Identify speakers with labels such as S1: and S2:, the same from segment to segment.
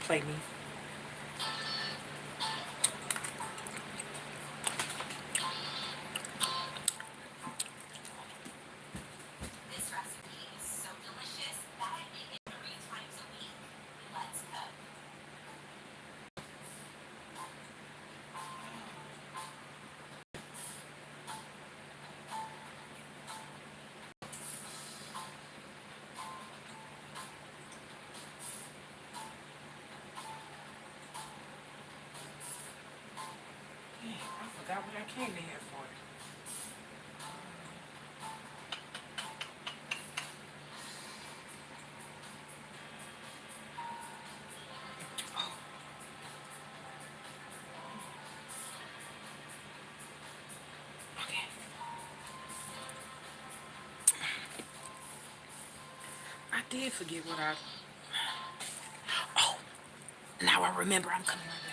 S1: play me. Dang, I forgot what I came in here for. Okay. I did forget what I... Oh, now I remember. I'm coming right back.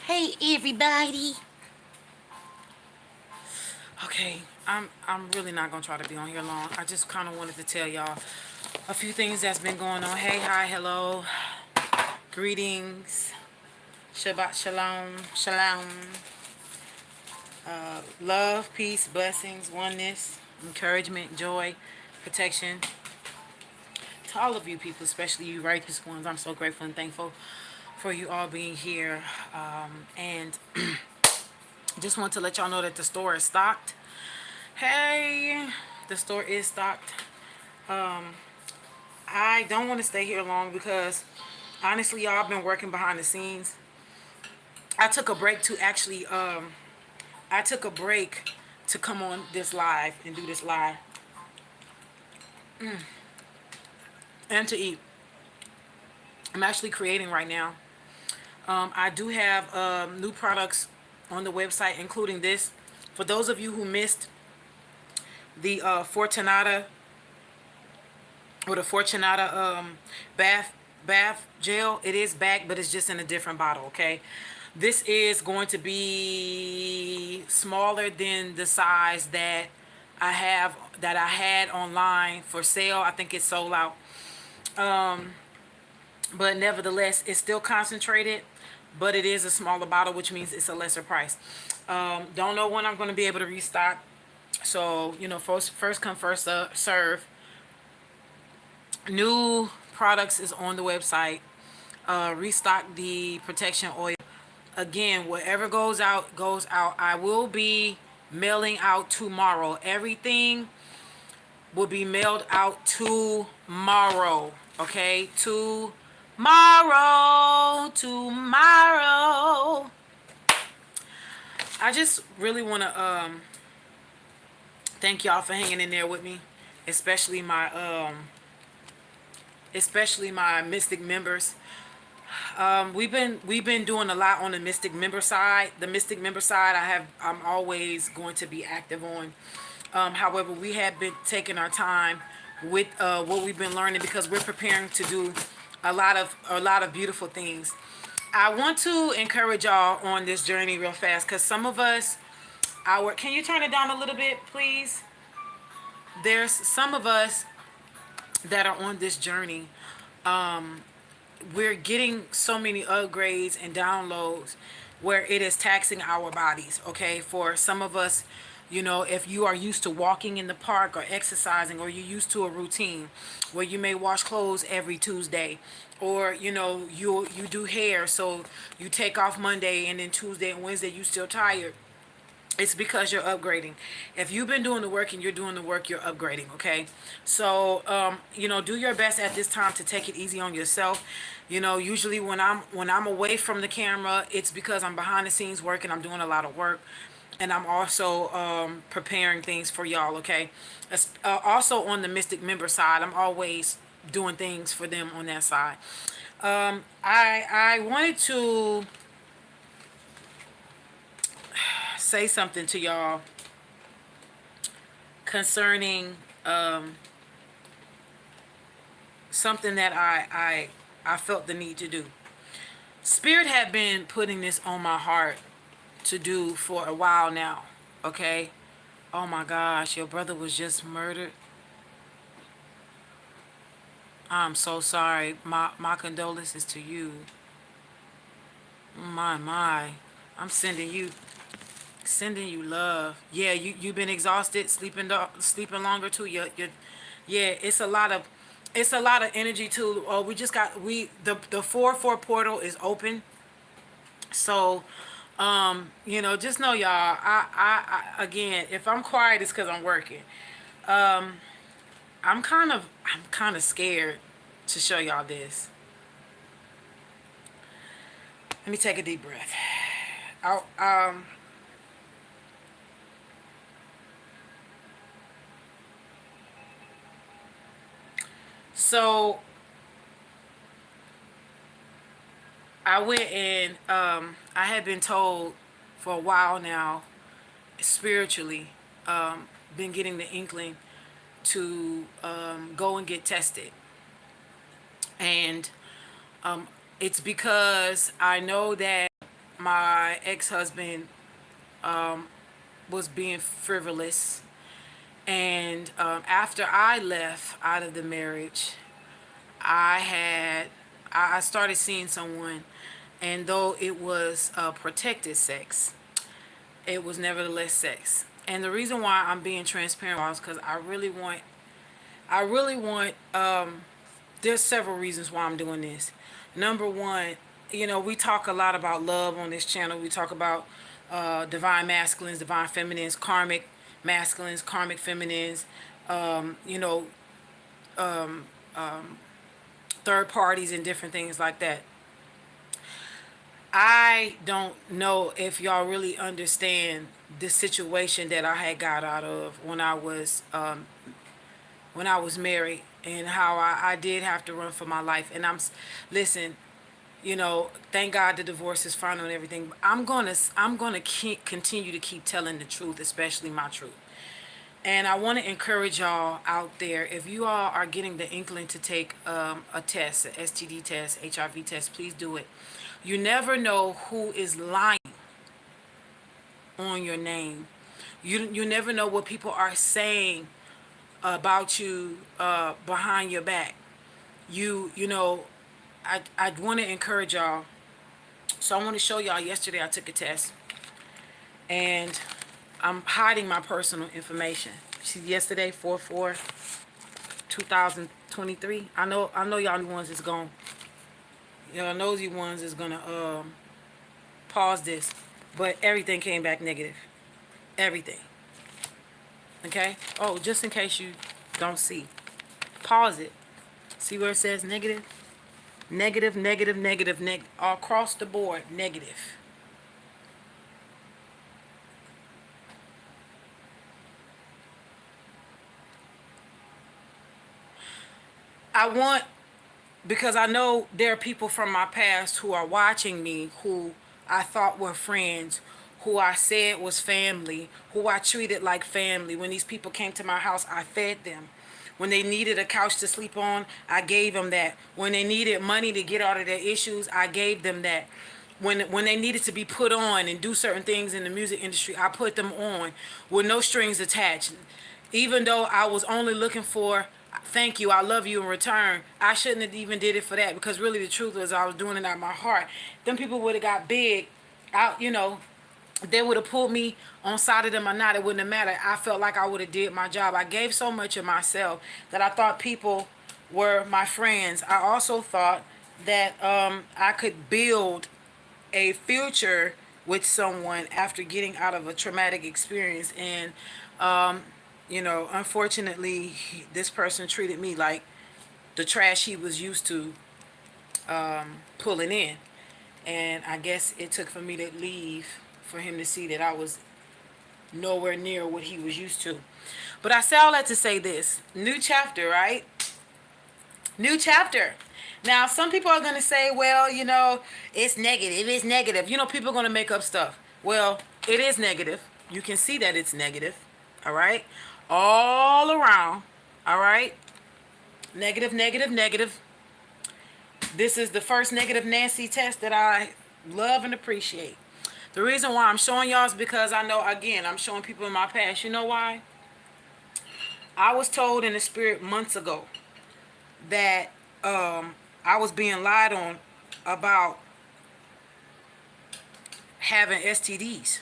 S1: Hey everybody. Okay, I'm really not gonna try to be on here long. I just kind of wanted to tell y'all a few things that's been going on. Hey, hi, hello, greetings, Shabbat shalom, shalom, love, peace, blessings, oneness, encouragement, joy, protection to all of you people, especially you righteous ones. I'm so grateful and thankful for you all being here, and just want to let y'all know that the store is stocked. Hey, the store is stocked. I don't want to stay here long because honestly, y'all, I've been working behind the scenes. I took a break to actually I took a break to come on this live and do this live and to eat. I'm actually creating right now. I do have new products on the website, including this. For those of you who missed the Fortunata or the Fortunata bath gel, it is back, but it's just in a different bottle. Okay, this is going to be smaller than the size that I had online for sale. I think it's sold out, but nevertheless it's still concentrated, but it is a smaller bottle, which means it's a lesser price. Don't know when I'm going to be able to restock, so you know, first come first serve. New products is on the website. Restock the protection oil. Again, whatever goes out goes out. I will be mailing out tomorrow. Everything will be mailed out tomorrow. Okay, tomorrow. I just really want to thank y'all for hanging in there with me, especially my Mystic members. We've been doing a lot on the Mystic member side. The Mystic member side, I'm always going to be active on. However, we have been taking our time with what we've been learning because we're preparing to do a lot of beautiful things. I want to encourage y'all on this journey real fast because some of us, can you turn it down a little bit, please? There's some of us that are on this journey. We're getting so many upgrades and downloads where it is taxing our bodies. Okay, for some of us, you know, if you are used to walking in the park or exercising, or you're used to a routine where you may wash clothes every Tuesday, or you know, you do hair, so you take off Monday and then Tuesday and Wednesday you still tired. It's because you're upgrading. If you've been doing the work and you're doing the work, you're upgrading. Okay, so you know, do your best at this time to take it easy on yourself. You know, usually when I'm away from the camera, it's because I'm behind the scenes working. I'm doing a lot of work, and I'm also preparing things for y'all. Okay, also on the Mystic member side, I'm always doing things for them on that side. I wanted to say something to y'all concerning something that I felt the need to do. Spirit had been putting this on my heart to do for a while now. Okay. Oh my gosh, your brother was just murdered. I'm so sorry. My condolences to you. My. I'm sending you love. Yeah, you've been exhausted, sleeping longer too. Yeah, it's a lot of energy too. Oh, we just got the 4-4 portal is open. So, just know y'all. I again, if I'm quiet, it's because I'm working. I'm kind of scared to show y'all this. Let me take a deep breath. Out. So I went and I had been told for a while now, spiritually, been getting the inkling to go and get tested. And it's because I know that my ex-husband was being frivolous. And after I left out of the marriage, I had I started seeing someone, and though it was protected sex, it was nevertheless sex. And the reason why I'm being transparent is because I really want. There's several reasons why I'm doing this. Number one, we talk a lot about love on this channel. We talk about divine masculines, divine feminines, karmic masculines, karmic feminines. Um, you know, third parties and different things like that. I don't know if y'all really understand the situation that I had got out of when I was married, and how I did have to run for my life. And listen, thank God the divorce is final and everything. I'm gonna continue to keep telling the truth, especially my truth. And I want to encourage y'all out there, if you all are getting the inkling to take a test, an STD test, HIV test, please do it. You never know who is lying on your name. You never know what people are saying about you behind your back. You know, I want to encourage y'all. So I want to show y'all. Yesterday I took a test, and I'm hiding my personal information. See, yesterday 4/4/2023. I know y'all new ones is going. Y'all nosy ones is gonna pause this, but everything came back negative. Everything. Okay. Oh, just in case you don't see, pause it. See where it says negative, negative, negative, negative, all across the board, negative. I want, because I know there are people from my past who are watching me, who I thought were friends, who I said was family, who I treated like family. When these people came to my house, I fed them. When they needed a couch to sleep on, I gave them that. When they needed money to get out of their issues, I gave them that. When they needed to be put on and do certain things in the music industry, I put them on with no strings attached. Even though I was only looking for thank you, I love you in return, I shouldn't have even did it for that, because really the truth was I was doing it out of my heart. Them people would have got big out, they would have pulled me on side of them or not, it wouldn't have mattered. I felt like I would have did my job. I gave so much of myself that I thought people were my friends. I also thought that I could build a future with someone after getting out of a traumatic experience. And unfortunately, this person treated me like the trash he was used to pulling in. And I guess it took for me to leave for him to see that I was nowhere near what he was used to. But I say all that to say this. New chapter, right? New chapter. Now, some people are going to say, well, it's negative. It's negative. People are going to make up stuff. Well, it is negative. You can see that it's negative. All right? All around. All right? Negative, negative, negative. This is the first negative Nancy test that I love and appreciate. The reason why I'm showing y'all is because I know, again, I'm showing people in my past. You know why? I was told in the spirit months ago that I was being lied on about having STDs.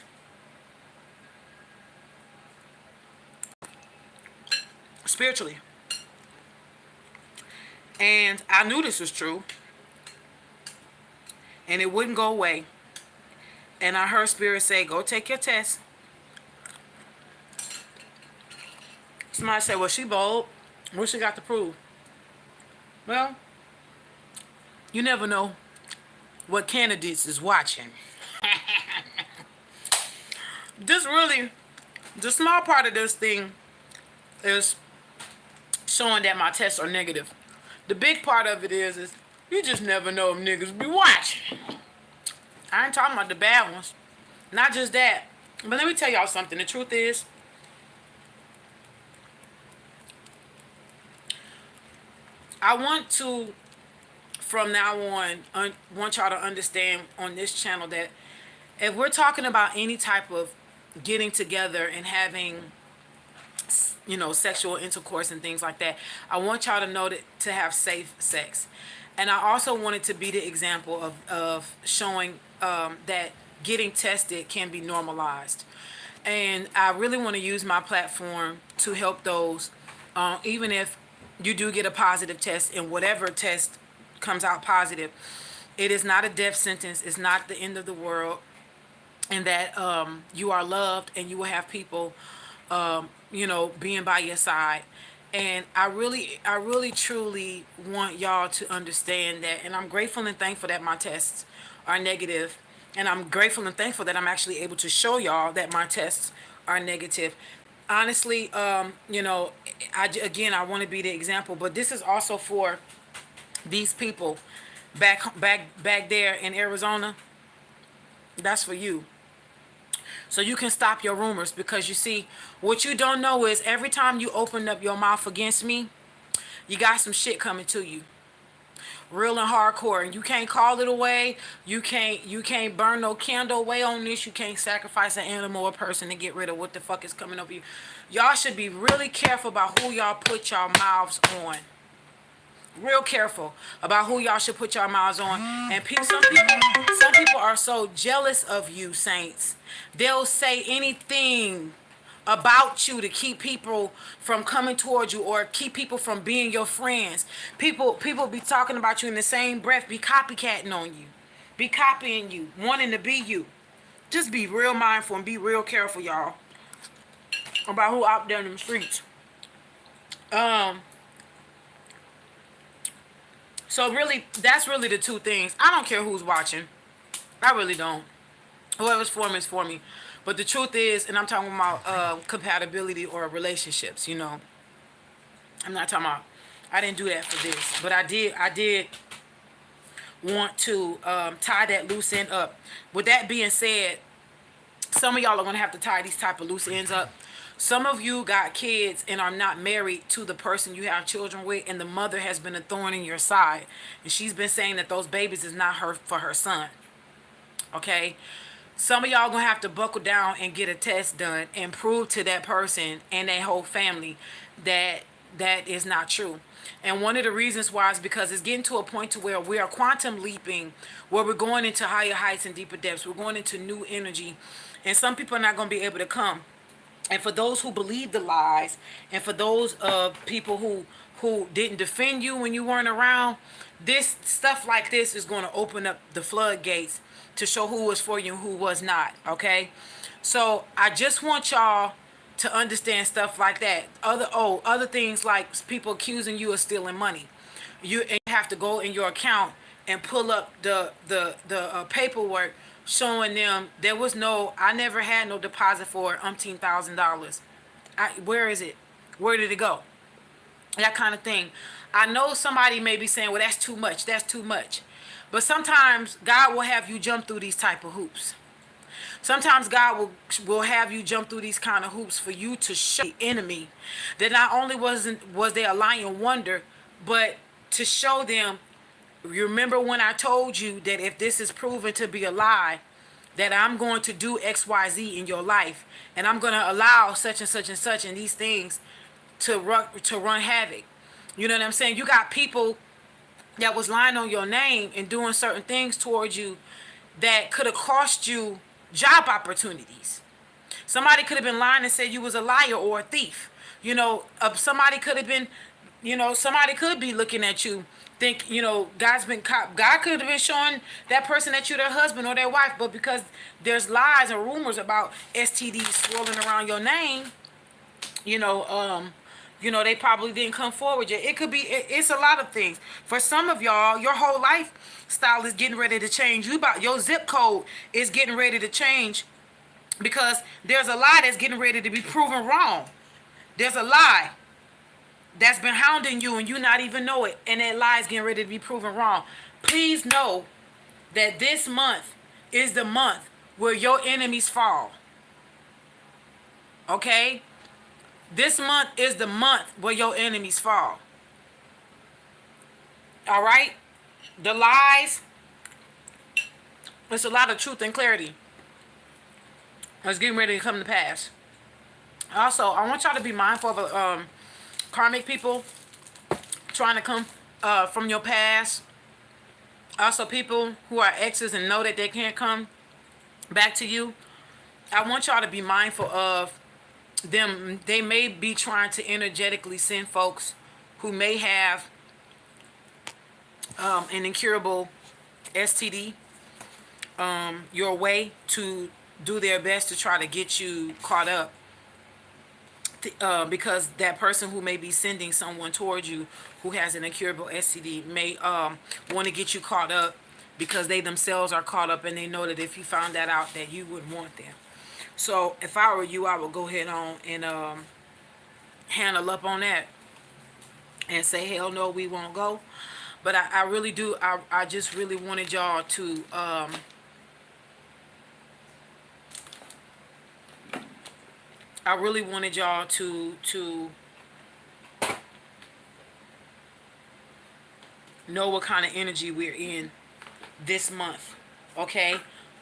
S1: Spiritually. And I knew this was true. And it wouldn't go away. And I heard spirit say, go take your test. Somebody said, well, she bold. What she got to prove? Well, you never know what candidates is watching. This really, the small part of this thing is showing that my tests are negative. The big part of it is you just never know if niggas be watching. I ain't talking about the bad ones. Not just that. But let me tell y'all something. The truth is, I want to, from now on, want y'all to understand on this channel that if we're talking about any type of getting together and having, you know, sexual intercourse and things like that, I want y'all to know that to have safe sex. And I also wanted to be the example of showing that getting tested can be normalized. And I really want to use my platform to help those, even if you do get a positive test and whatever test comes out positive, it is not a death sentence. It's not the end of the world. And that you are loved and you will have people, you know, being by your side. And I really truly want y'all to understand that. And I'm grateful and thankful that my tests are negative. And I'm grateful and thankful that I'm actually able to show y'all that my tests are negative. Honestly, you know, I want to be the example, but this is also for these people back there in Arizona. That's for you. So you can stop your rumors, because you see, what you don't know is every time you open up your mouth against me, you got some shit coming to you. Real and hardcore. And you can't call it away. You can't burn no candle away on this. You can't sacrifice an animal or person to get rid of what the fuck is coming over you. Y'all should be really careful about who y'all put y'all mouths on. Real careful about who y'all should put your mouths on. And some people are so jealous of you, saints. They'll say anything about you to keep people from coming towards you or keep people from being your friends. People be talking about you in the same breath, be copycatting on you, be copying you, wanting to be you. Just be real mindful and be real careful, y'all, about who out there in the streets. So really, that's really the two things. I don't care who's watching. I really don't. Whoever's for me is for me. But the truth is, and I'm talking about compatibility or relationships, you know. I'm not talking about, I didn't do that for this. But I did want to tie that loose end up. With that being said, some of y'all are going to have to tie these type of loose ends up. Some of you got kids and are not married to the person you have children with, and the mother has been a thorn in your side. And she's been saying that those babies is not her for her son. Okay? Some of y'all going to have to buckle down and get a test done and prove to that person and their whole family that that is not true. And one of the reasons why is because it's getting to a point to where we are quantum leaping, where we're going into higher heights and deeper depths. We're going into new energy. And some people are not going to be able to come. And for those who believe the lies, and for those people who didn't defend you when you weren't around, this stuff like this is going to open up the floodgates to show who was for you and who was not. Okay, so I just want y'all to understand stuff like that. Other things like people accusing you of stealing money. You have to go in your account and pull up the paperwork showing them there was no, I never had no deposit for $1,000. Where is it? Where did it go? That kind of thing. I know somebody may be saying, well, that's too much. That's too much. But sometimes God will have you jump through these type of hoops. Sometimes God will have you jump through these kind of hoops for you to show the enemy that not only was they a lying wonder, but to show them You remember when I told you that if this is proven to be a lie, that I'm going to do XYZ in your life, and I'm going to allow such and such and such and these things to run havoc. You know what I'm saying? You got people that was lying on your name and doing certain things towards you that could have cost you job opportunities. Somebody could have been lying and said you was a liar or a thief. Somebody could have been, somebody could be looking at you, think, God could have been showing that person that you're their husband or their wife, but because there's lies and rumors about STDs swirling around your name, you know, um, they probably didn't come forward yet. It could be, it's a lot of things. For some of y'all, your whole lifestyle is getting ready to change. Your zip code is getting ready to change because there's a lie that's getting ready to be proven wrong. There's a lie that's been hounding you and you not even know it, and that lie is getting ready to be proven wrong. Please know that this month is the month where your enemies fall. Okay? This month is the month where your enemies fall. All right? The lies, there's a lot of truth and clarity that's getting ready to come to pass. Also, I want y'all to be mindful of karmic people trying to come from your past. Also, people who are exes and know that they can't come back to you. I want y'all to be mindful of them. They may be trying to energetically send folks who may have an incurable STD your way to do their best to try to get you caught up. Because that person who may be sending someone towards you who has an incurable STD may want to get you caught up because they themselves are caught up, and they know that if you found that out, that you wouldn't want them. So if I were you, I would go ahead on and handle up on that and say, hell no, we won't go. But I really do. I just really wanted y'all to I really wanted y'all to know what kind of energy we're in this month. Okay?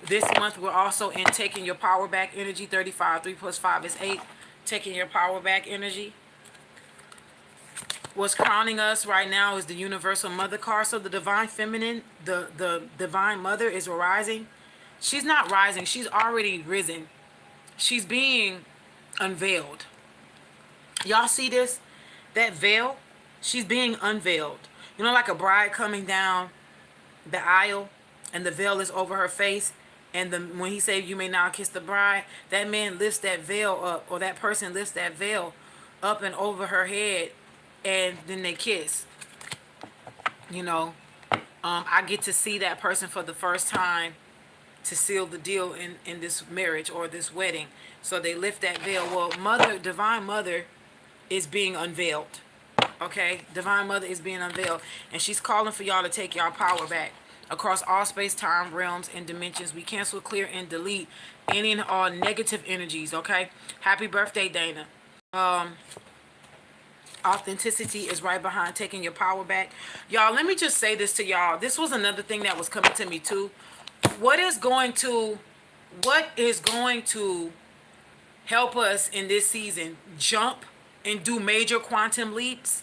S1: This month we're also in taking your power back energy. 35, 3 plus 5 is 8. Taking your power back energy. What's crowning us right now is the Universal Mother card. So the Divine Feminine, the Divine Mother is rising. She's not rising. She's already risen. She's being unveiled. Y'all see this? That veil? She's being unveiled. You know, like a bride coming down the aisle and the veil is over her face, and when he said you may now kiss the bride, that man lifts that veil up, or that person lifts that veil up and over her head, and then they kiss. I get to see that person for the first time to seal the deal in this marriage or this wedding. So they lift that veil. Well, Divine Mother is being unveiled. Okay? Divine Mother is being unveiled. And she's calling for y'all to take y'all power back. Across all space, time, realms, and dimensions, we cancel, clear, and delete any and all negative energies. Okay? Happy birthday, Dana. Authenticity is right behind taking your power back. Y'all, let me just say this to y'all. This was another thing that was coming to me too. What is going to help us in this season jump and do major quantum leaps?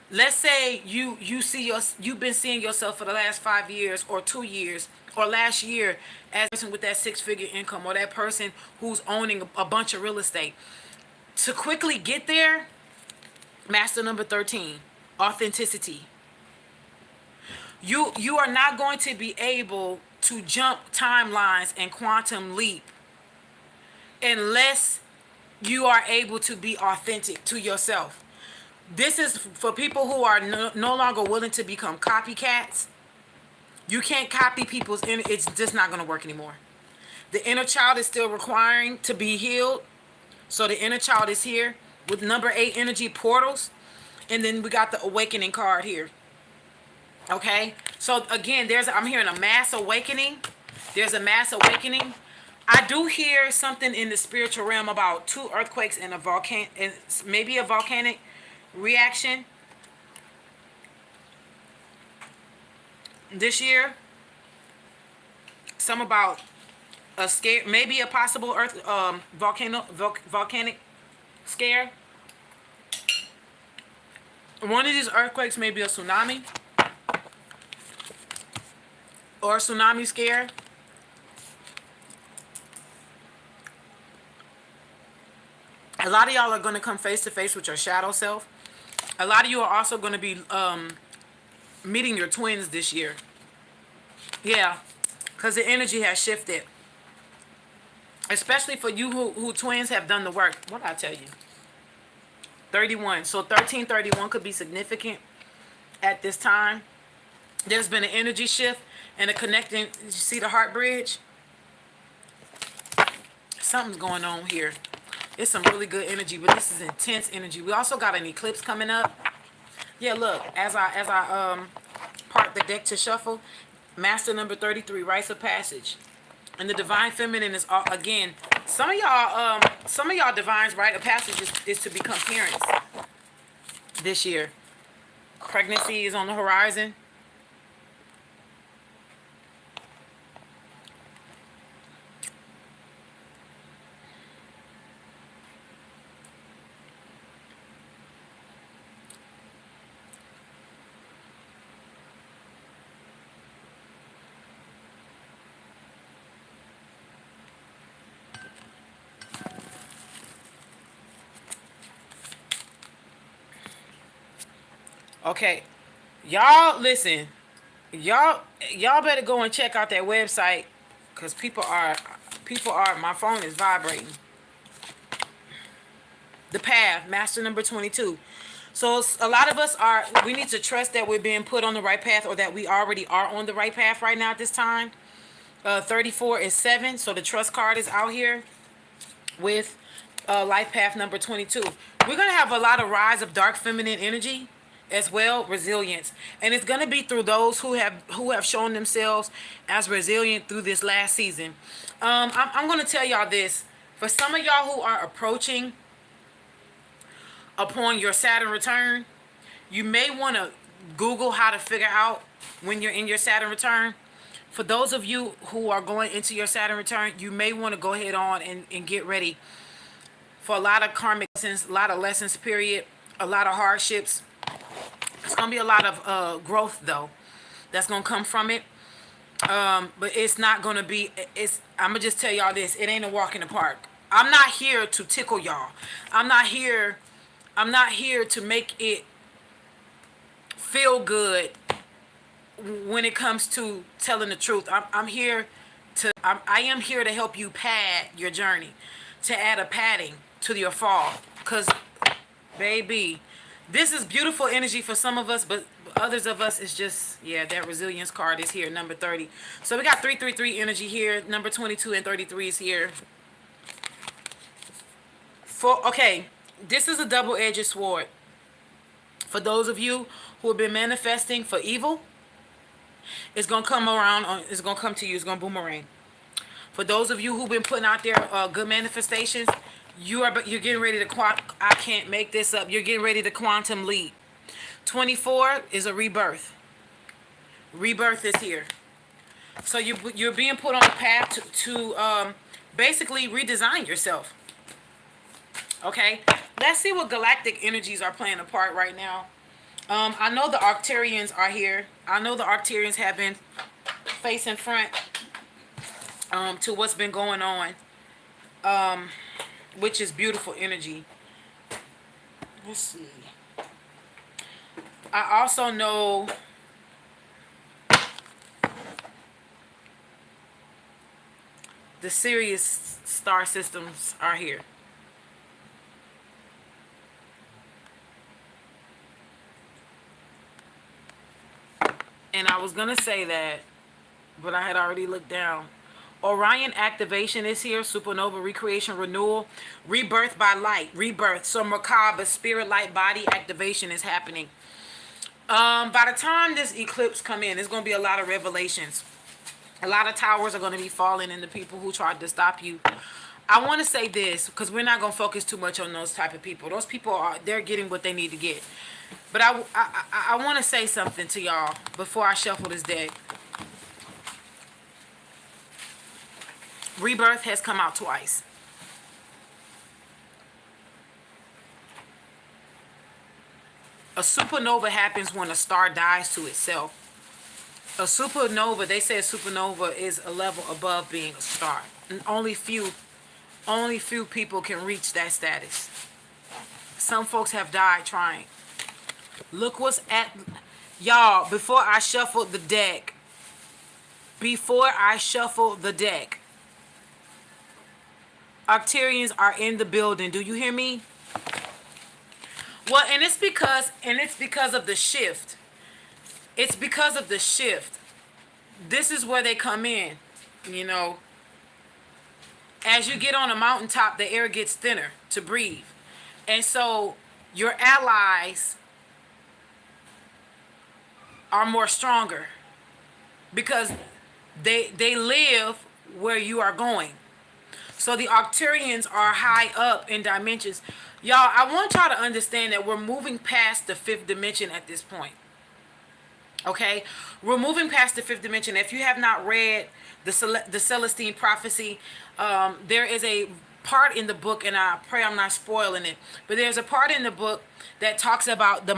S1: Let's say you've been seeing yourself for the last 5 years or 2 years or last year as a person with that 6-figure income, or that person who's owning a bunch of real estate. To quickly get there, master number 13, authenticity. You are not going to be able to jump timelines and quantum leap unless you are able to be authentic to yourself. This is for people who are no longer willing to become copycats. You can't copy people's inner, it's just not going to work anymore. The inner child is still requiring to be healed. So the inner child is here with number 8 energy portals. And then we got the awakening card here. Okay? So again, I'm hearing a mass awakening. There's a mass awakening. I do hear something in the spiritual realm about 2 earthquakes and maybe a volcanic reaction. this year, some about a scare, maybe a possible earth volcanic scare. One of these earthquakes may be a tsunami or a tsunami scare. A lot of y'all are going to come face to face with your shadow self. A lot of you are also going to be meeting your twins this year. Yeah, because the energy has shifted. Especially for you who twins have done the work. What did I tell you? 31. So 1331 could be significant at this time. There's been an energy shift and a connecting. You see the heart bridge? Something's going on here. It's some really good energy, but this is intense energy. We also got an eclipse coming up. Yeah, look, as I part the deck to shuffle, master number 33, rites of passage. And the divine feminine is again, some of y'all divines rite of passage is to become parents this year. Pregnancy is on the horizon. Okay, y'all listen. Y'all better go and check out that website, cause people are. My phone is vibrating. The path, master number 22. So a lot of us are. We need to trust that we're being put on the right path, or that we already are on the right path right now at this time. 34 is 7, so the trust card is out here with life path number 22. We're gonna have a lot of rise of dark feminine energy as well, resilience, and it's gonna be through those who have shown themselves as resilient through this last season. I'm gonna tell y'all this: for some of y'all who are approaching upon your Saturn return, you may want to Google how to figure out when you're in your Saturn return. For those of you who are going into your Saturn return, you may want to go ahead on and get ready for a lot of karmic lessons, a lot of lessons, period, a lot of hardships. It's going to be a lot of growth, though, that's going to come from it. But it's not going to be, I'm going to just tell y'all this, it ain't a walk in the park. I'm not here to tickle y'all. I'm not here to make it feel good when it comes to telling the truth. I am here to help you pad your journey, to add a padding to your fall. Because, baby, this is beautiful energy for some of us, but others of us is just, yeah, that resilience card is here, number 30. So we got 333 energy here, number 22 and 33 is here. Okay, this is a double-edged sword. For those of you who have been manifesting for evil, it's going to come around, it's going to come to you, it's going to boomerang. For those of you who've been putting out there good manifestations, you're getting ready to, I can't make this up, you're getting ready to quantum leap. 24 is a rebirth. Rebirth is here. So you're being put on a path to basically redesign yourself. Okay, let's see what galactic energies are playing a part right now. I know the Arcturians are here. I know the Arcturians have been facing front to what's been going on, which is beautiful energy. Let's see. I also know the Sirius star systems are here. And I was going to say that, but I had already looked down. Orion activation is here. Supernova recreation renewal. Rebirth by light. Rebirth. So Merkaba spirit light body activation is happening. By the time this eclipse come in, there's going to be a lot of revelations. A lot of towers are going to be falling, and the people who tried to stop you I want to say this because we're not going to focus too much on those type of people. Those people are, they're getting what they need to get. But I want to say something to y'all before I shuffle this deck. Rebirth has come out twice. A supernova happens when a star dies to itself. A supernova, they say a supernova is a level above being a star. And only few people can reach that status. Some folks have died trying. Look what's at y'all before I shuffle the deck. Octarians are in the building. Do you hear me? Well, and it's because of the shift. It's because of the shift. This is where they come in, you know. As you get on a mountaintop, the air gets thinner to breathe. And so your allies are more stronger because they live where you are going. So the Octarians are high up in dimensions. Y'all, I want y'all to understand that we're moving past the fifth dimension at this point. Okay? We're moving past the fifth dimension. If you have not read the Celestine prophecy, there is a part in the book, and I pray I'm not spoiling it, but there's a part in the book that talks about the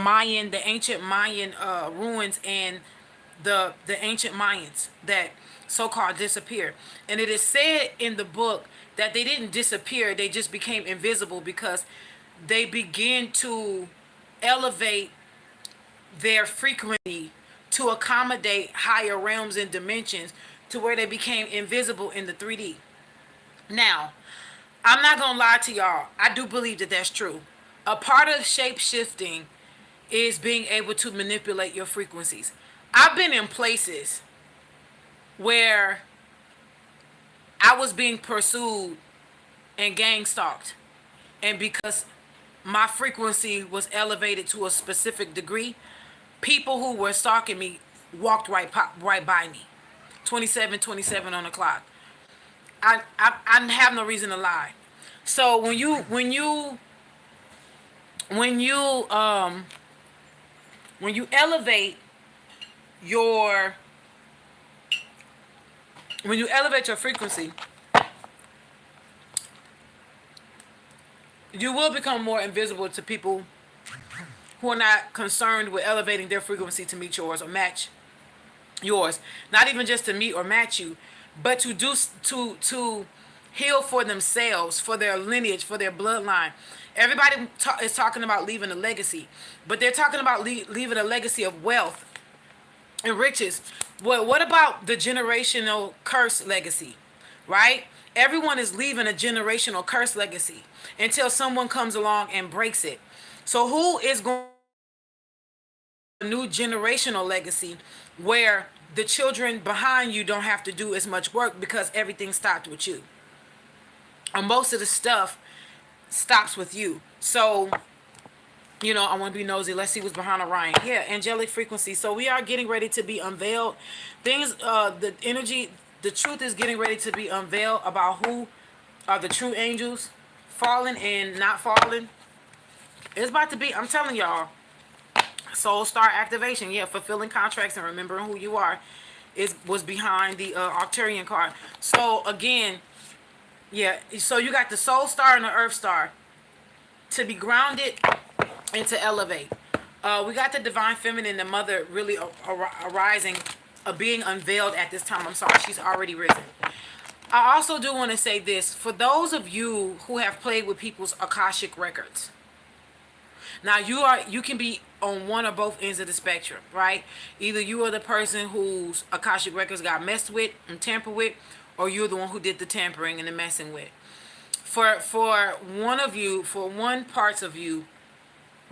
S1: ancient Mayan ruins and the ancient Mayans that so-called disappeared. And it is said in the book that they didn't disappear, they just became invisible because they began to elevate their frequency to accommodate higher realms and dimensions to where they became invisible in the 3D. Now, I'm not going to lie to y'all. I do believe that that's true. A part of shape shifting is being able to manipulate your frequencies. I've been in places where I was being pursued and gang stalked. And because my frequency was elevated to a specific degree, people who were stalking me walked right by me. 27 on the clock. I have no reason to lie. So when you elevate your frequency, you will become more invisible to people who are not concerned with elevating their frequency to meet yours or match yours. Not even just to meet or match you, but to heal for themselves, for their lineage, for their bloodline. Everybody is talking about leaving a legacy, but they're talking about leaving a legacy of wealth and riches. Well, what about the generational curse legacy, right? Everyone is leaving a generational curse legacy until someone comes along and breaks it. So who is going to a new generational legacy where the children behind you don't have to do as much work because everything stopped with you? And most of the stuff stops with you. So, you know, I want to be nosy. Let's see what's behind Orion. Yeah, angelic frequency. So we are getting ready to be unveiled. The energy, the truth is getting ready to be unveiled about who are the true angels, fallen and not fallen. It's about to be, I'm telling y'all, soul star activation. Yeah, fulfilling contracts and remembering who you are was behind the Arcturian card. So again, yeah, so you got the soul star and the earth star to be grounded and to elevate. We got the divine feminine, the mother, really arising, being unveiled at this time. I'm sorry, she's already risen. I also do want to say this. For those of you who have played with people's Akashic records, now you can be on one or both ends of the spectrum, right? Either you are the person whose Akashic records got messed with and tampered with, or you're the one who did the tampering and the messing with. For one parts of you,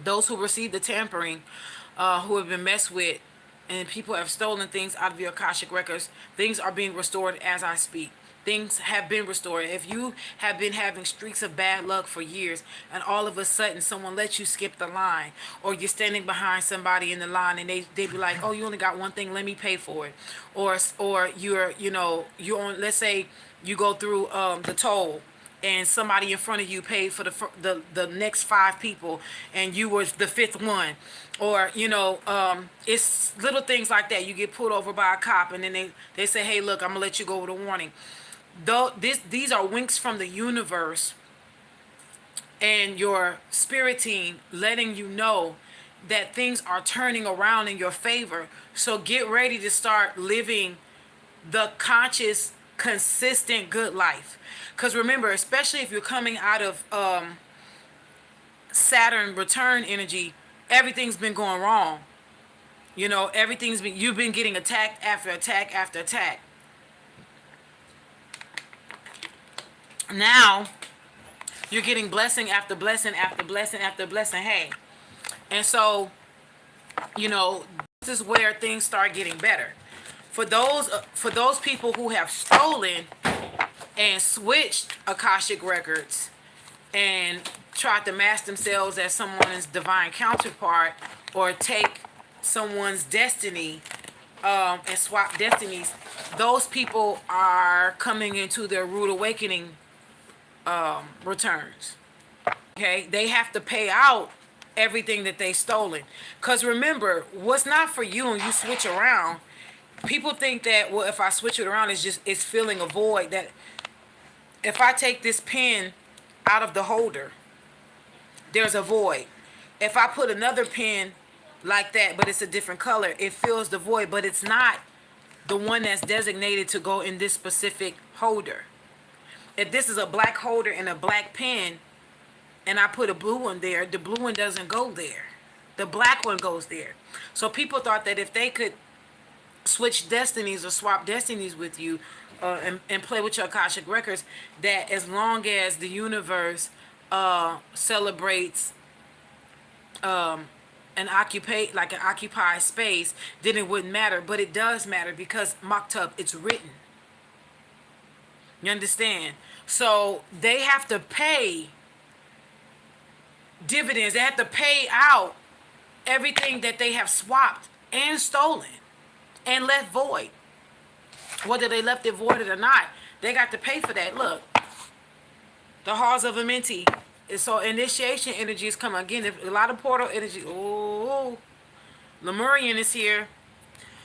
S1: those who received the tampering, who have been messed with, and people have stolen things out of your Akashic records, things are being restored as I speak. Things have been restored. If you have been having streaks of bad luck for years and all of a sudden someone lets you skip the line, or you're standing behind somebody in the line and they be like, oh, you only got one thing, let me pay for it. Or you're on, let's say you go through the toll and somebody in front of you paid for the next 5 people, and you was the fifth one, or it's little things like that. You get pulled over by a cop, and then they say, hey, look, I'm gonna let you go with a warning. Though these are winks from the universe and your spirit team letting you know that things are turning around in your favor. So get ready to start living the conscious, consistent good life. Because remember, especially if you're coming out of Saturn return energy, everything's been going wrong. You've been getting attack after attack after attack. Now you're getting blessing after blessing after blessing after blessing. Hey, and so this is where things start getting better. For those people who have stolen and switched Akashic records and tried to mask themselves as someone's divine counterpart, or take someone's destiny and swap destinies, those people are coming into their rude awakening returns. Okay, they have to pay out everything that they stolen. Because remember, what's not for you and you switch around, people think that, well, if I switch it around, it's filling a void. That if I take this pen out of the holder, there's a void. If I put another pen like that, but it's a different color, it fills the void, but it's not the one that's designated to go in this specific holder. If this is a black holder and a black pen, and I put a blue one there, the blue one doesn't go there. The black one goes there. So people thought that if they could switch destinies or swap destinies with you, and play with your Akashic records, that as long as the universe celebrates an occupied space, then it wouldn't matter. But it does matter, because Maktub, it's written. You understand? So they have to pay dividends. They have to pay out everything that they have swapped and stolen and left void. Whether they left it voided or not, they got to pay for that. Look, the halls of Amenti. So initiation energy is coming again. A lot of portal energy. Oh, Lemurian is here.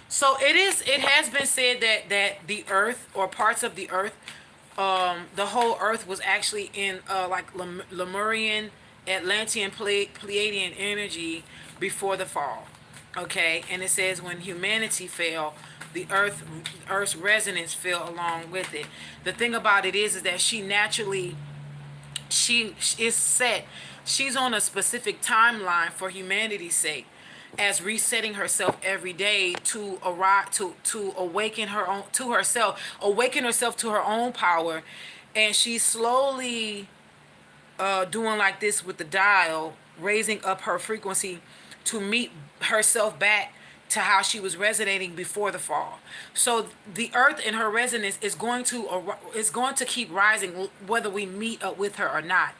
S1: So it has been said that the earth, or parts of the earth, the whole earth was actually in Lemurian, Atlantean, Pleiadian energy before the fall. Okay, and it says when humanity fell, the earth's resonance fell along with it. The thing about it is that she is set. She's on a specific timeline for humanity's sake, as resetting herself every day to arrive to awaken herself to her own power. And she's slowly doing like this with the dial, raising up her frequency to meet herself back to how she was resonating before the fall. So the earth in her resonance is going to keep rising, whether we meet up with her or not.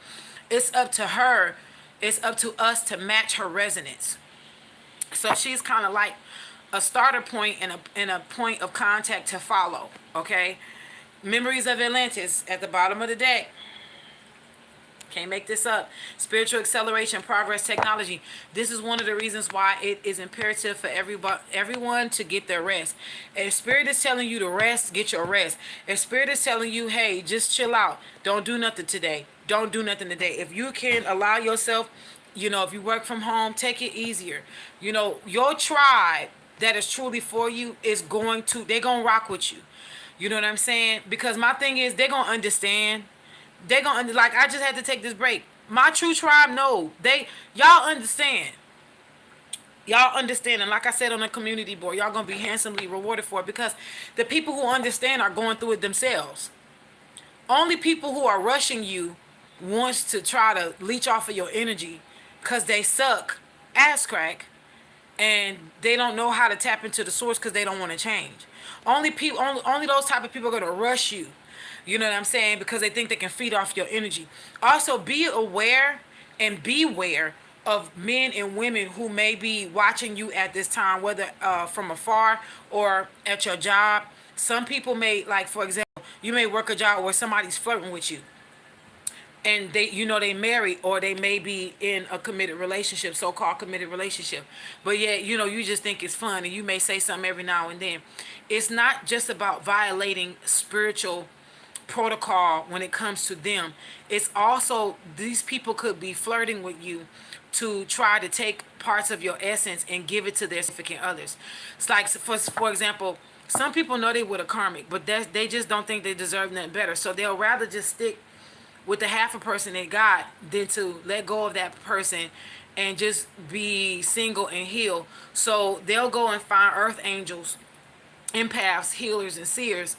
S1: It's up to her. It's up to us to match her resonance. So she's kind of like a starter point and a point of contact to follow. Okay, Memories of Atlantis at the bottom of the deck. Can't make this up. Spiritual acceleration, progress, technology. This is one of the reasons why it is imperative for everyone to get their rest. If Spirit is telling you to rest, get your rest. If Spirit is telling you, hey, just chill out, don't do nothing today, don't do nothing today. If you can allow yourself, if you work from home, take it easier. Your tribe that is truly for you they're going to rock with you. You know what I'm saying? Because my thing is, they're going to understand. They're going to, I just had to take this break. My true tribe, no. Y'all understand. Y'all understand. And like I said on the community board, y'all going to be handsomely rewarded for it, because the people who understand are going through it themselves. Only people who are rushing you wants to try to leech off of your energy, because they suck ass crack and they don't know how to tap into the source, because they don't want to change. Only those type of people are going to rush you. You know what I'm saying? Because they think they can feed off your energy. Also, be aware and beware of men and women who may be watching you at this time, whether from afar or at your job. Some people may, for example, you may work a job where somebody's flirting with you. and they, you know, they married, or they may be in a committed relationship, so-called committed relationship, but yet, you know, you just think it's fun, and you may say something every now and then. It's not just about violating spiritual protocol when it comes to them. It's also, these people could be flirting with you to try to take parts of your essence and give it to their significant others. It's like, for example, some people know they with a karmic, but they just don't think they deserve nothing better, so they'll rather just stick with the half a person they got than to let go of that person and just be single and heal. So they'll go and find earth angels, empaths, healers, and seers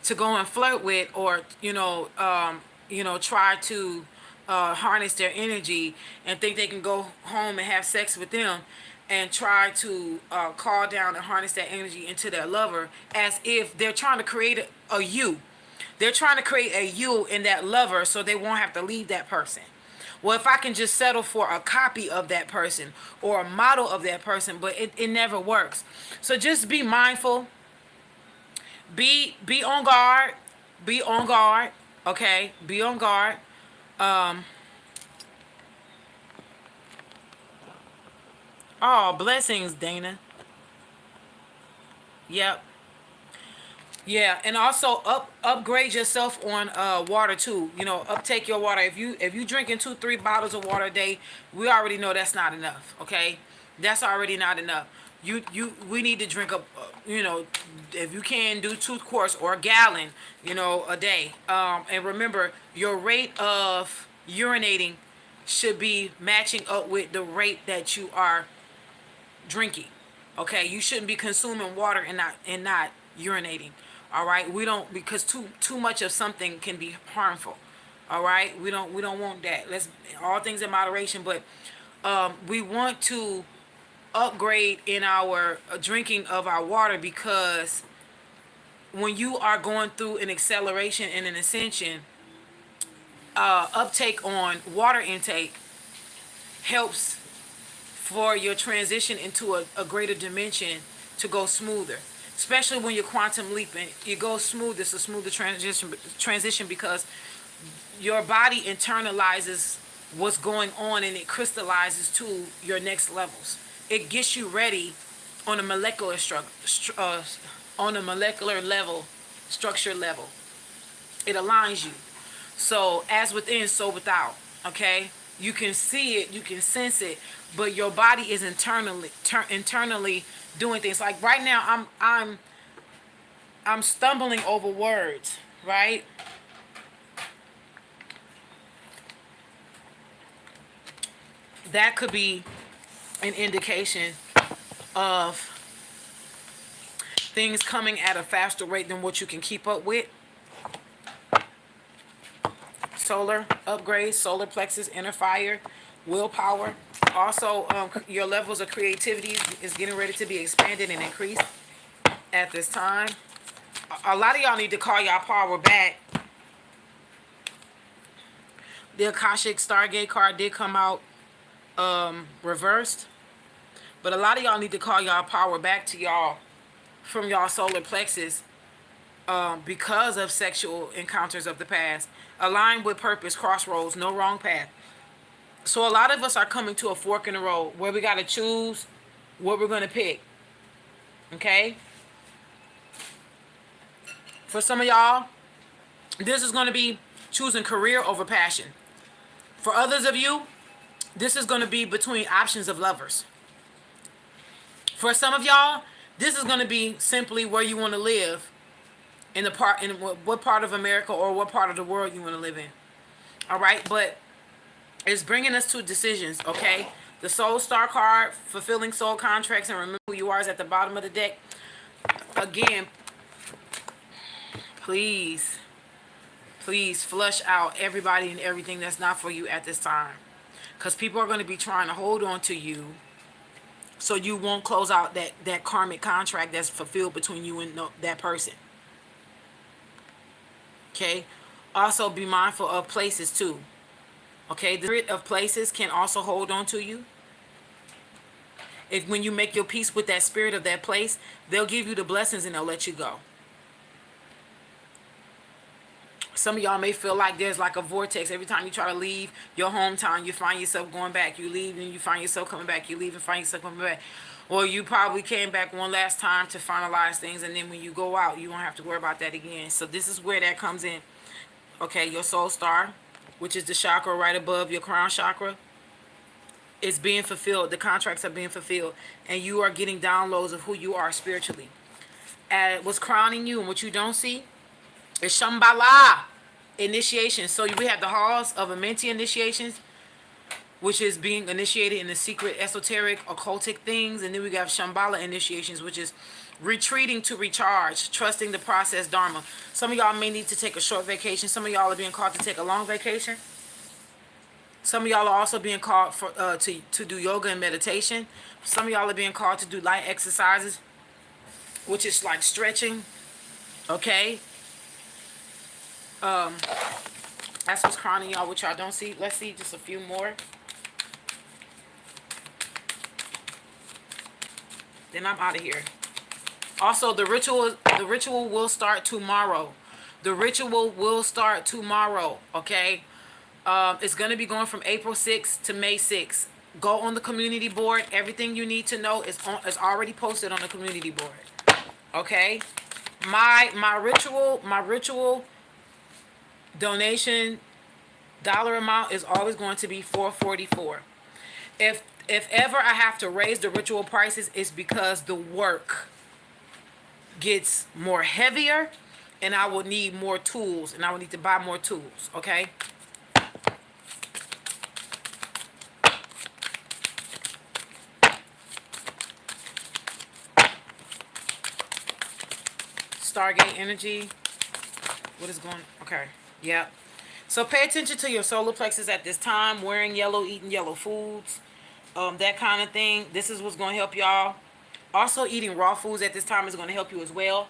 S1: to go and flirt with, or try to harness their energy and think they can go home and have sex with them, and try to call down and harness that energy into their lover, as if they're trying to create a you. They're trying to create a you in that lover so they won't have to leave that person. Well, if I can just settle for a copy of that person or a model of that person, but it never works. So just be mindful. Be on guard. Be on guard. Okay? Be on guard. Oh, blessings, Dana. Yep. Yeah, and also upgrade yourself on water too. You know, uptake your water. If you drinking 2-3 bottles of water a day, we already know that's not enough. Okay, that's already not enough. We need to drink if you can, do 2 quarts or a gallon, a day. And remember, your rate of urinating should be matching up with the rate that you are drinking. Okay, you shouldn't be consuming water and not urinating. All right, we don't, because too much of something can be harmful. All right, we don't want that. Let's, all things in moderation, but we want to upgrade in our drinking of our water, because when you are going through an acceleration and an ascension, uptake on water intake helps for your transition into a greater dimension to go smoother. Especially when you're quantum leaping, it goes smooth. It's a smoother transition because your body internalizes what's going on, and it crystallizes to your next levels. It gets you ready on a molecular on a molecular level, structure level. It aligns you. So as within, so without. Okay, you can see it, you can sense it, but your body is internally doing things. Like right now, I'm stumbling over words, right? That could be an indication of things coming at a faster rate than what you can keep up with. Solar upgrades, solar plexus, inner fire, willpower. Also, your levels of creativity is getting ready to be expanded and increased at this time. A lot of y'all need to call y'all power back. The Akashic Stargate card did come out reversed, but a lot of y'all need to call y'all power back to y'all from y'all solar plexus, because of sexual encounters of the past. Align with purpose, crossroads, no wrong path. So a lot of us are coming to a fork in the road where we got to choose what we're going to pick. Okay? For some of y'all, this is going to be choosing career over passion. For others of you, this is going to be between options of lovers. For some of y'all, this is going to be simply where you want to live, in what part of America or what part of the world you want to live in. All right, but it's bringing us to decisions. Okay, the Soul Star card, fulfilling soul contracts and remember who you are, is at the bottom of the deck. Again, please flush out everybody and everything that's not for you at this time, because people are going to be trying to hold on to you so you won't close out that karmic contract that's fulfilled between you and that person. Okay, also be mindful of places too. Okay, the spirit of places can also hold on to you. If when you make your peace with that spirit of that place, they'll give you the blessings and they'll let you go. Some of y'all may feel like there's like a vortex. Every time you try to leave your hometown, you find yourself going back. You leave and you find yourself coming back. You leave and find yourself coming back. Or you probably came back one last time to finalize things, and then when you go out, you won't have to worry about that again. So this is where that comes in. Okay, your soul star, which is the chakra right above your crown chakra, is being fulfilled. The contracts are being fulfilled, and you are getting downloads of who you are spiritually. And what's crowning you and what you don't see is Shambhala initiation. So we have the halls of Amenti initiations, which is being initiated in the secret, esoteric, occultic things. And then we got Shambhala initiations, which is retreating to recharge, trusting the process dharma. Some of y'all may need to take a short vacation. Some of y'all are being called to take a long vacation. Some of y'all are also being called for to do yoga and meditation. Some of y'all are being called to do light exercises, which is like stretching. Okay. That's what's crowning y'all, which y'all don't see. Let's see just a few more. Then I'm out of here. Also, the ritual will start tomorrow. The ritual will start tomorrow. Okay. It's going to be going from April 6th to May 6th. Go on the community board. Everything you need to know is already posted on the community board. Okay. My ritual donation dollar amount is always going to be $444. If ever I have to raise the ritual prices, it's because the work gets more heavier, and I will need more tools, and I will need to buy more tools. Okay. Stargate energy. What is going? Okay. Yeah. So pay attention to your solar plexus at this time. Wearing yellow, eating yellow foods, that kind of thing. This is what's going to help y'all. Also, eating raw foods at this time is going to help you as well.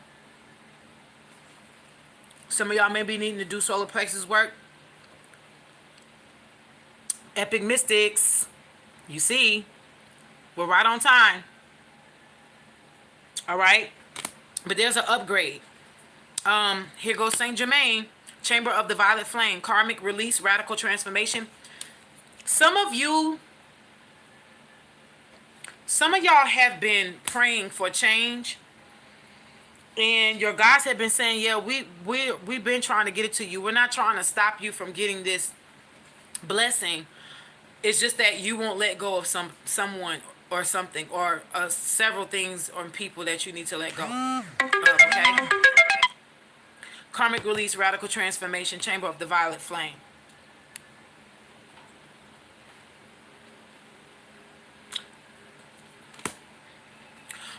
S1: Some of y'all may be needing to do solar plexus work. Epic Mystics. You see, we're right on time. All right. But there's an upgrade. Here goes Saint Germain. Chamber of the Violet Flame. Karmic release. Radical transformation. Some of y'all have been praying for change, and your guys have been saying, yeah, we've been trying to get it to you. We're not trying to stop you from getting this blessing. It's just that you won't let go of someone or something, or several things or people that you need to let go. Okay. Karmic release, radical transformation, chamber of the violet flame.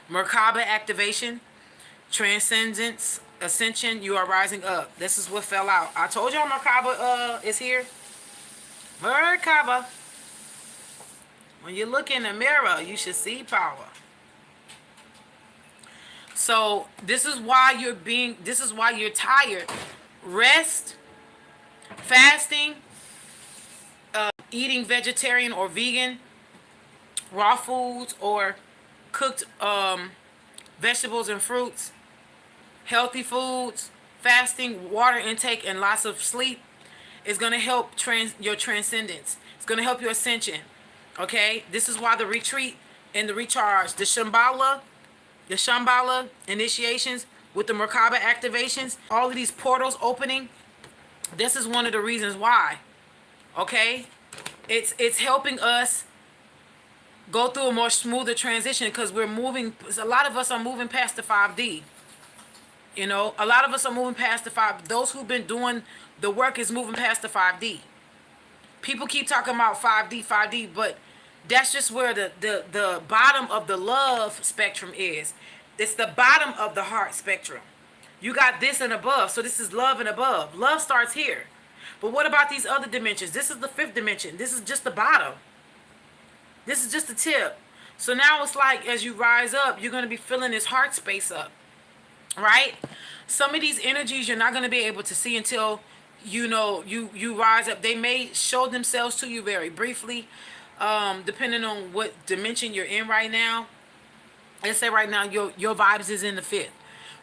S1: Merkaba activation, transcendence, ascension. You are rising up. This is what fell out. I told y'all Merkaba is here. Merkaba. When you look in the mirror, you should see power. So this is why you're tired. Rest, fasting, eating vegetarian or vegan, raw foods or cooked vegetables and fruits, healthy foods, fasting, water intake, and lots of sleep is going to help your transcendence. It's going to help your ascension. Okay? This is why the retreat and the recharge, the Shambhala initiations with the Merkaba activations, all of these portals opening, this is one of the reasons why. Okay? It's helping us go through a more smoother transition, because a lot of us are moving past the 5D. You know, a lot of us are moving past the 5. Those who've been doing the work is moving past the 5D. People keep talking about 5D, but that's just where the bottom of the love spectrum is. It's the bottom of the heart spectrum. You got this and above, so this is love and above. Love starts here. But what about these other dimensions? This is the 5th dimension. This is just the bottom. This is just the tip. So now it's like, as you rise up, you're going to be filling this heart space up. Right? Some of these energies you're not going to be able to see until you rise up. They may show themselves to you very briefly, depending on what dimension you're in right now. Let's say right now your vibes is in the 5th.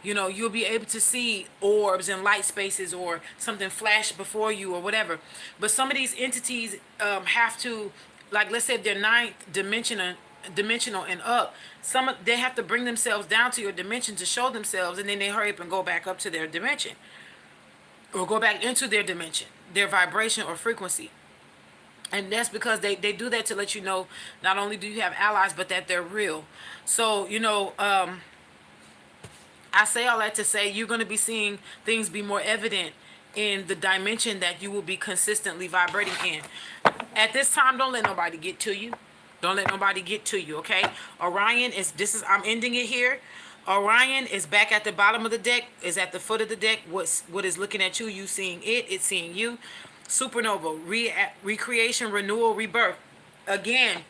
S1: You know, you'll be able to see orbs and light spaces or something flash before you or whatever. But some of these entities have to, like, let's say if they're dimensional and up, they have to bring themselves down to your dimension to show themselves, and then they hurry up and go back up to their dimension or go back into their dimension, their vibration or frequency. And that's because they do that to let you know not only do you have allies, but that they're real. So, I say all that to say you're going to be seeing things be more evident in the dimension that you will be consistently vibrating in. At this time, don't let nobody get to you. Don't let nobody get to you, okay? Orion I'm ending it here. Orion is back at the bottom of the deck, is at the foot of the deck. What is looking at you, you seeing it's seeing you. Supernova, recreation, renewal, rebirth. Again,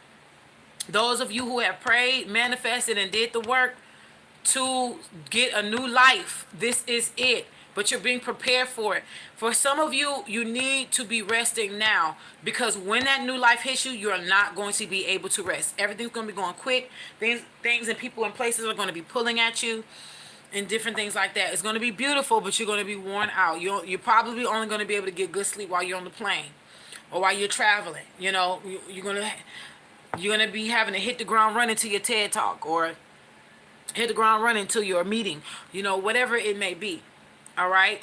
S1: those of you who have prayed, manifested, and did the work to get a new life, this is it. But you're being prepared for it. For some of you, you need to be resting now, because when that new life hits you, you're not going to be able to rest. Everything's going to be going quick. Things and people and places are going to be pulling at you and different things like that. It's going to be beautiful, but you're going to be worn out. You're probably only going to be able to get good sleep while you're on the plane or while you're traveling. You're gonna be having to hit the ground running to your TED talk or hit the ground running to your meeting, whatever it may be. All right,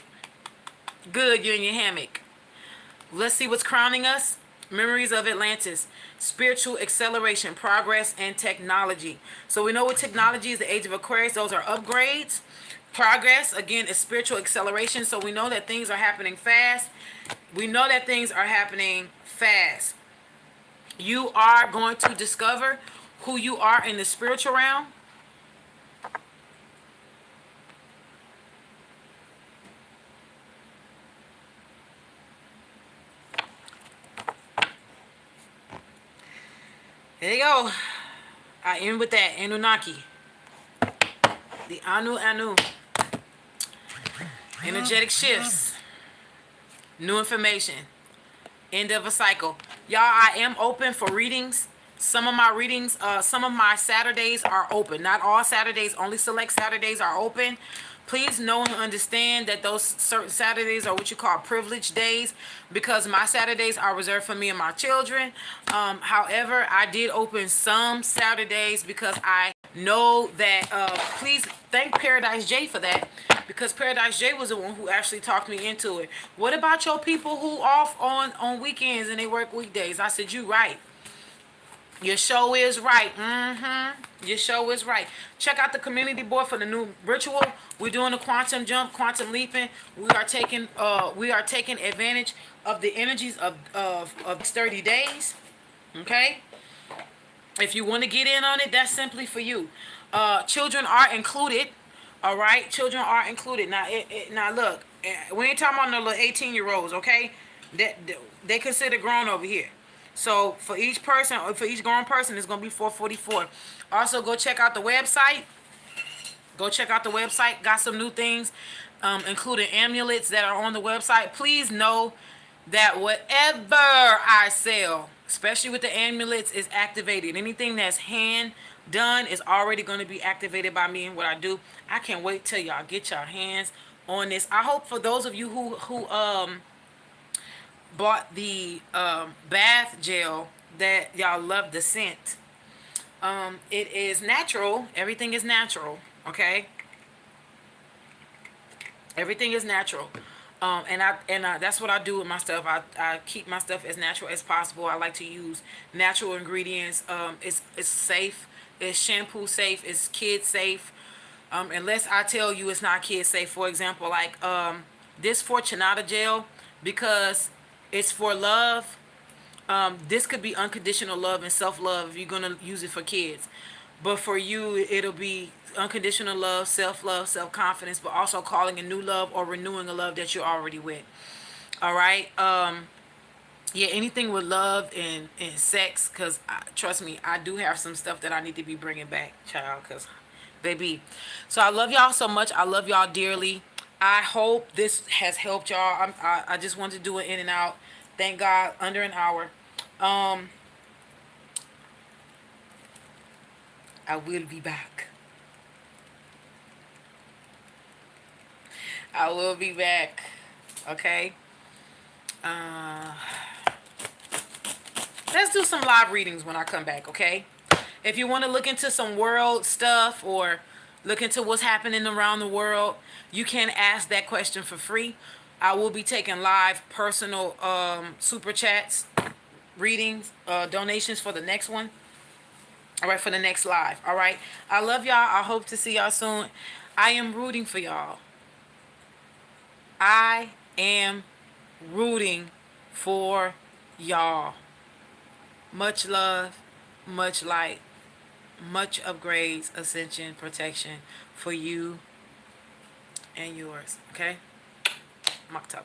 S1: good, you're in your hammock. Let's see what's crowning us. Memories of Atlantis, spiritual acceleration, progress, and technology. So we know what technology is, the age of Aquarius. Those are upgrades. Progress, again, is spiritual acceleration. So we know that things are happening fast. You are going to discover who you are in the spiritual realm. There you go. I end with that. Anunnaki. The Anu. Energetic shifts. New information. End of a cycle. Y'all, I am open for readings. Some of my Saturdays are open. Not all Saturdays, only select Saturdays are open. Please know and understand that those certain Saturdays are what you call privileged days, because my Saturdays are reserved for me and my children. However, I did open some Saturdays because I know that, please thank Paradise J for that, because Paradise J was the one who actually talked me into it. What about your people who off on weekends and they work weekdays? I said, you right. Your show is right. Your show is right. Check out the community board for the new ritual. We're doing a quantum jump, quantum leaping. We are taking advantage of the energies of 30 days. Okay? If you want to get in on it, that's simply for you. Children are included. All right? Children are included. Now look, we ain't talking about no little 18-year-olds, okay? They consider grown over here. So for each grown person, it's going to be $444. Also, go check out the website. Got some new things, including amulets that are on the website. Please know that whatever I sell, especially with the amulets, is activated. Anything that's hand done is already going to be activated by me and what I do. I can't wait till y'all get your hands on this. I hope for those of you who bought the bath gel that y'all love the scent. It is natural. Everything is natural. Okay. Everything is natural. And that's what I do with my stuff. I keep my stuff as natural as possible. I like to use natural ingredients. It's safe. It's shampoo safe. It's kid safe. Unless I tell you it's not kid safe. For example, like this Fortunata gel, because it's for love. This could be unconditional love and self-love if you're going to use it for kids. But for you, it'll be unconditional love, self-love, self-confidence, but also calling a new love or renewing a love that you're already with. All right? Yeah, anything with love and sex, because trust me, I do have some stuff that I need to be bringing back, child, because baby. So I love y'all so much. I love y'all dearly. I hope this has helped y'all. I just wanted to do it in and out. Thank God, under an hour. I will be back. I will be back. Okay. Uh, let's do some live readings when I come back. Okay. If you want to look into some world stuff or look into what's happening around the world, you can ask that question for free. I will be taking live personal super chats, readings, donations for the next one. All right, for the next live. All right. I love y'all. I hope to see y'all soon. I am rooting for y'all. I am rooting for y'all. Much love, much light, much upgrades, ascension, protection for you and yours. Okay? Maktab.